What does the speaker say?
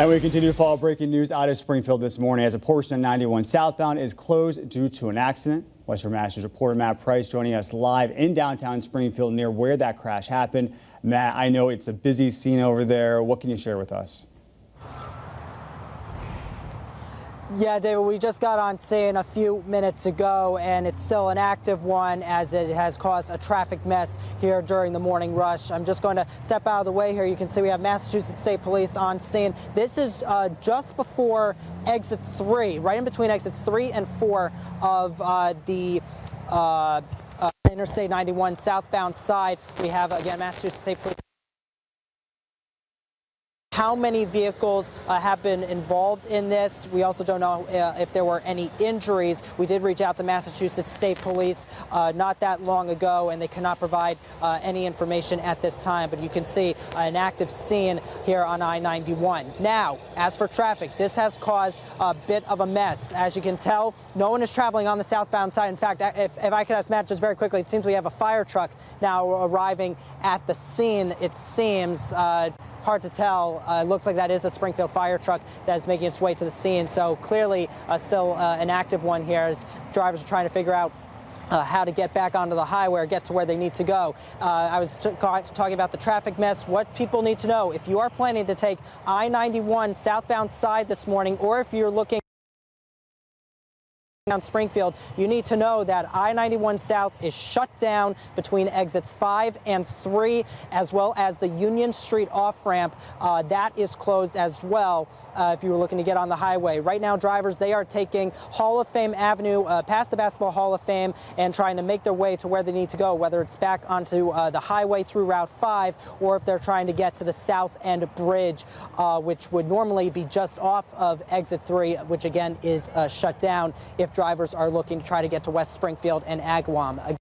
And we continue to follow breaking news out of Springfield this morning as a portion of 91 southbound is closed due to an accident. Western Master's reporter Matt Price joining us live in downtown Springfield near where that crash happened. Matt, I know it's a busy scene over there. What can you share with us? Yeah, David, we just got on scene a few minutes ago, and it's still an active one as it has caused a traffic mess here during the morning rush. I'm just going to step out of the way here. You can see we have Massachusetts State Police on scene. This is just before exit 3, right in between exits 3 and 4 of the Interstate 91 southbound side. We have, again, Massachusetts State Police. How many vehicles have been involved in this? We also don't know if there were any injuries. We did reach out to Massachusetts State Police not that long ago, and they cannot provide any information at this time. But you can see an active scene here on I-91. Now, as for traffic, this has caused a bit of a mess. As you can tell, no one is traveling on the southbound side. In fact, if I could ask Matt just very quickly, it seems we have a fire truck now arriving at the scene, it seems. Hard to tell. It looks like that is a Springfield fire truck that is making its way to the scene. So clearly still an active one here as drivers are trying to figure out how to get back onto the highway or get to where they need to go. I was talking about the traffic mess. What people need to know, if you are planning to take I-91 southbound side this morning, or if you're looking down Springfield, you need to know that I-91 South is shut down between exits 5 and 3, as well as the Union Street off-ramp. That is closed as well if you were looking to get on the highway. Right now, drivers, they are taking Hall of Fame Avenue past the Basketball Hall of Fame and trying to make their way to where they need to go, whether it's back onto the highway through Route 5 or if they're trying to get to the South End Bridge, which would normally be just off of exit 3, which again is shut down if drivers are looking to try to get to West Springfield and Agawam.